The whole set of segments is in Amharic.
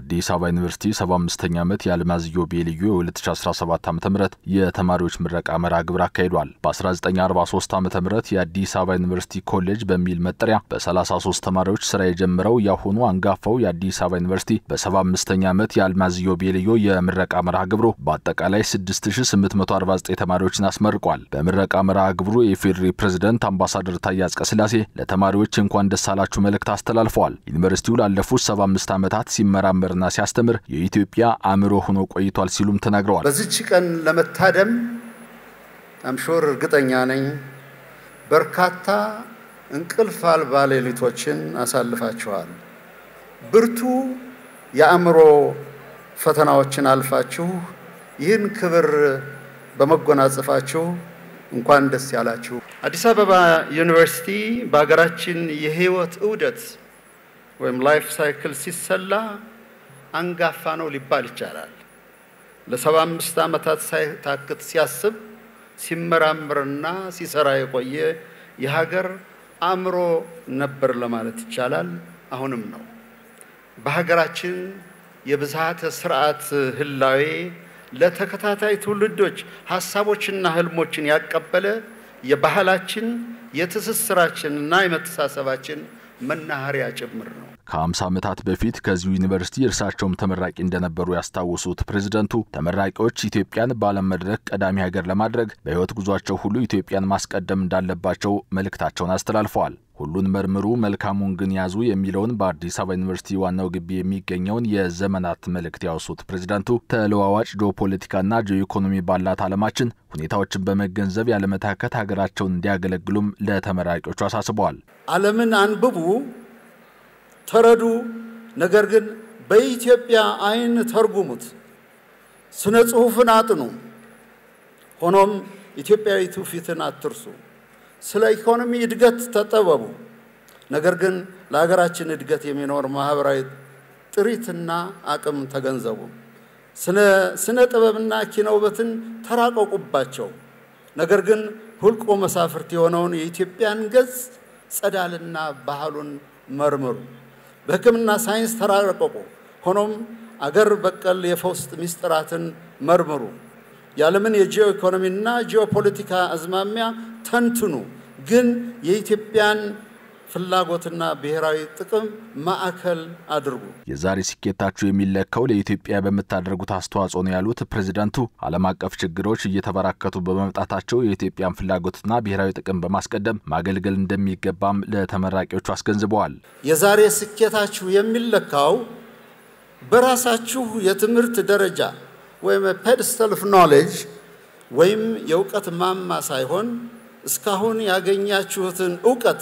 የአዲስ አበባ ዩኒቨርሲቲ 75ኛ ዓመት የአልማዝ ኢዮቤልዩ የ2017 ዓ.ም የተማሪዎች ምረቃ መርሃ ግብር አካሂዷል። በ1943 ዓ.ም የአዲስ አበባ ዩኒቨርሲቲ ኮሌጅ በሚል መጠሪያ በ33 ተማሪዎች ስራ የጀመረው ያሁኑ አንጋፋው የአዲስ አበባ ዩኒቨርሲቲ በ75ኛ ዓመት የአልማዝ ኢዮቤልዩ የምረቃ መርሃ ግብሩ በአጠቃላይ 6849 ተማሪዎችን አስመርቋል። በምረቃ መርሃ ግብሩ የፌዴራል ፕሬዝዳንት አምባሳደር ታዬ አጽቀሥላሴ ለተማሪዎች እንኳን ደስ አላችሁ መልእክት አስተላልፈዋል። ዩኒቨርሲቲው ላለፉት 75 ዓመታት ሲመራመርና ሲያስተምር የኢትዮጵያ አእምሮ ሆኖ ቆይቷል ሲሉም ተናግረዋል። በዚህች ቀን ለመታደም አምሾር እርግጠኛ ነኝ በርካታ እንቅልፍ አልባ ሌሊቶችን አሳልፋችኋል። ብርቱ የአእምሮ ፈተናዎችን አልፋችሁ ይህን ክብር በመጎናጸፋችሁ እንኳን ደስ ያላችሁ። አዲስ አበባ ዩኒቨርሲቲ በአገራችን የህይወት ዑደት ወይም ላይፍ ሳይክል ሲሰላ አንጋፋ ነው ሊባል ይቻላል። ለ75 ዓመታት ሳይታክት ሲያስብ ሲመራመርና ሲሰራ የቆየ የሀገር አእምሮ ነበር ለማለት ይቻላል። አሁንም ነው። በሀገራችን የብዝሃተ ስርዓት ህላዌ ለተከታታይ ትውልዶች ሐሳቦችና ህልሞችን ያቀበለ የባህላችን የትስስራችንና የመተሳሰባችን መናኸሪያ ጭምር ነው። ከ50 ዓመታት በፊት ከዚሁ ዩኒቨርሲቲ እርሳቸውም ተመራቂ እንደነበሩ ያስታወሱት ፕሬዝዳንቱ ተመራቂዎች ኢትዮጵያን በዓለም መድረክ ቀዳሚ ሀገር ለማድረግ በህይወት ጉዟቸው ሁሉ ኢትዮጵያን ማስቀደም እንዳለባቸው መልእክታቸውን አስተላልፈዋል። ሁሉን መርምሩ መልካሙን ግን ያዙ የሚለውን በአዲስ አበባ ዩኒቨርሲቲ ዋናው ግቢ የሚገኘውን የዘመናት መልእክት ያወሱት ፕሬዝዳንቱ ተለዋዋጭ ጂኦፖለቲካና ጂኦኢኮኖሚ ባላት ዓለማችን ሁኔታዎችን በመገንዘብ ያለመታከት ሀገራቸውን እንዲያገለግሉም ለተመራቂዎቹ አሳስበዋል። ዓለምን አንብቡ፣ ተረዱ፣ ነገር ግን በኢትዮጵያ አይን ተርጉሙት። ስነ ጽሑፍን አጥኑ፣ ሆኖም ኢትዮጵያዊ ትውፊትን አትርሱ። ስለ ኢኮኖሚ እድገት ተጠበቡ፣ ነገር ግን ለሀገራችን እድገት የሚኖር ማህበራዊ ጥሪትና አቅም ተገንዘቡ። ስነ ጥበብና ኪነ ውበትን ተራቀቁባቸው፣ ነገር ግን ሁልቆ መሳፍርት የሆነውን የኢትዮጵያን ገጽ ጸዳልና ባህሉን መርምሩ። በሕክምና ሳይንስ ተራቀቁ፣ ሆኖም አገር በቀል የፈውስ ምስጢራትን መርምሩ። የዓለምን የጂኦ ኢኮኖሚና ጂኦፖለቲካ አዝማሚያ ተንትኑ፣ ግን የኢትዮጵያን ፍላጎትና ብሔራዊ ጥቅም ማዕከል አድርጉ። የዛሬ ስኬታችሁ የሚለካው ለኢትዮጵያ በመታደርጉት አስተዋጽኦ ነው ያሉት ፕሬዝዳንቱ ዓለም አቀፍ ችግሮች እየተበራከቱ በመምጣታቸው የኢትዮጵያን ፍላጎትና ብሔራዊ ጥቅም በማስቀደም ማገልገል እንደሚገባም ለተመራቂዎቹ አስገንዝበዋል። የዛሬ ስኬታችሁ የሚለካው በራሳችሁ የትምህርት ደረጃ ወይም pedestal of knowledge ወይም የእውቀት ማማ ሳይሆን እስካሁን ያገኛችሁትን ዕውቀት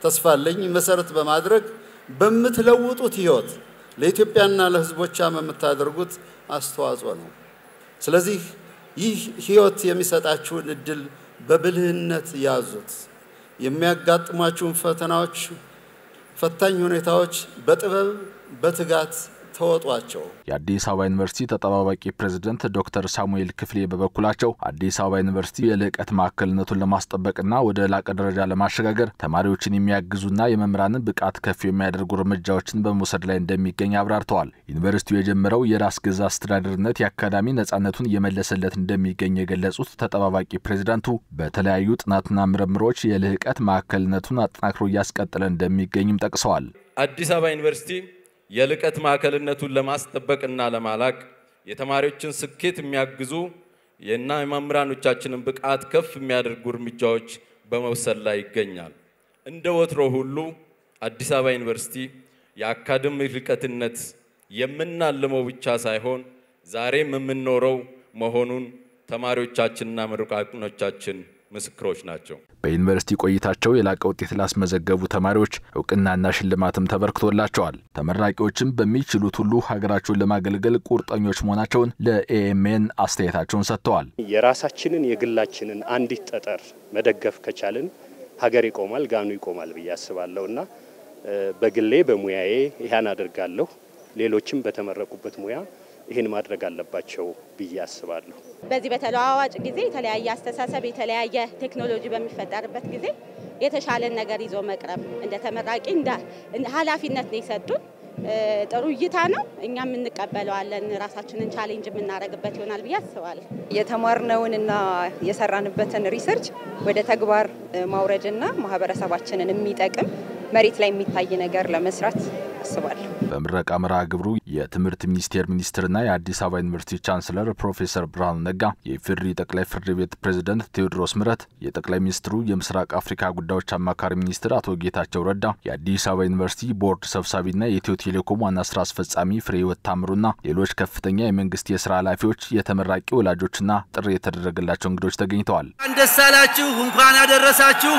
ተስፋለኝ መሰረት በማድረግ በመትለውጡት ህይወት ለኢትዮጵያና ለህዝቦቿ የምታደርጉት አስተዋጽኦ ነው። ስለዚህ ይህ ህይወት የሚሰጣችሁን እድል በብልህነት ያዙት። የሚያጋጥሟችሁን ፈታኝ ሁኔታዎች በጥበብ በትጋት ተወጧቸው። የአዲስ አበባ ዩኒቨርሲቲ ተጠባባቂ ፕሬዝዳንት ዶክተር ሳሙኤል ክፍሌ በበኩላቸው አዲስ አበባ ዩኒቨርሲቲ የልቀት ማዕከልነቱን ለማስጠበቅና ወደ ላቀ ደረጃ ለማሸጋገር ተማሪዎችን የሚያግዙና የመምህራንን ብቃት ከፍ የሚያደርጉ እርምጃዎችን በመውሰድ ላይ እንደሚገኝ አብራርተዋል። ዩኒቨርሲቲው የጀመረው የራስ ገዝ አስተዳደርነት የአካዳሚ ነጻነቱን እየመለሰለት እንደሚገኝ የገለጹት ተጠባባቂ ፕሬዝዳንቱ በተለያዩ ጥናትና ምርምሮች የልቀት ማዕከልነቱን አጠናክሮ እያስቀጠለ እንደሚገኝም ጠቅሰዋል። አዲስ አበባ ዩኒቨርሲቲ የልቀት ማዕከልነቱን ለማስጠበቅና ለማላቅ የተማሪዎችን ስኬት የሚያግዙ የመምህራኖቻችንን ብቃት ከፍ የሚያደርጉ እርምጃዎች በመውሰድ ላይ ይገኛል። እንደ ወትሮ ሁሉ አዲስ አበባ ዩኒቨርሲቲ የአካዳሚክ ልቀትነት የምናልመው ብቻ ሳይሆን ዛሬም የምንኖረው መሆኑን ተማሪዎቻችንና ምሩቃኖቻችን ምስክሮች ናቸው። በዩኒቨርሲቲ ቆይታቸው የላቀ ውጤት ላስመዘገቡ ተማሪዎች እውቅናና ሽልማትም ተበርክቶላቸዋል። ተመራቂዎችም በሚችሉት ሁሉ ሀገራቸውን ለማገልገል ቁርጠኞች መሆናቸውን ለኤኤምኤን አስተያየታቸውን ሰጥተዋል። የራሳችንን የግላችንን አንዲት ጠጠር መደገፍ ከቻልን ሀገር ይቆማል፣ ጋኑ ይቆማል ብዬ አስባለሁና በግሌ በሙያዬ ይሄን አደርጋለሁ። ሌሎችም በተመረቁበት ሙያ ይሄን ማድረግ አለባቸው ብዬ አስባለሁ። በዚህ በተለዋዋጭ ጊዜ የተለያየ አስተሳሰብ የተለያየ ቴክኖሎጂ በሚፈጠርበት ጊዜ የተሻለ ነገር ይዞ መቅረብ እንደ ተመራቂ እንደ ኃላፊነት ነው የሰጡን። ጥሩ እይታ ነው እኛም እንቀበለዋለን ራሳችንን ቻሌንጅ የምናደርግበት ይሆናል ብዬ አስባለሁ የተማርነውንና የሰራንበትን ሪሰርች ወደ ተግባር ማውረድና ማህበረሰባችንን የሚጠቅም መሬት ላይ የሚታይ ነገር ለመስራት አስባለሁ በምረቃ መርሃ ግብሩ የትምህርት ሚኒስቴር ሚኒስትርና የአዲስ አበባ ዩኒቨርሲቲ ቻንስለር ፕሮፌሰር ብርሃኑ ነጋ የኢፌዴሪ ጠቅላይ ፍርድ ቤት ፕሬዝዳንት ቴዎድሮስ ምህረት የጠቅላይ ሚኒስትሩ የምስራቅ አፍሪካ ጉዳዮች አማካሪ ሚኒስትር አቶ ጌታቸው ረዳ የአዲስ አበባ ዩኒቨርሲቲ ቦርድ ሰብሳቢና የኢትዮ ቴሌኮም ዋና ስራ አስፈጻሚ ፍሬህይወት ታምሩና ሌሎች ከፍተኛ የመንግስት የሥራ ኃላፊዎች የተመራቂ ወላጆችና ጥሪ የተደረገላቸው እንግዶች ተገኝተዋል። ደስ አላችሁ እንኳን አደረሳችሁ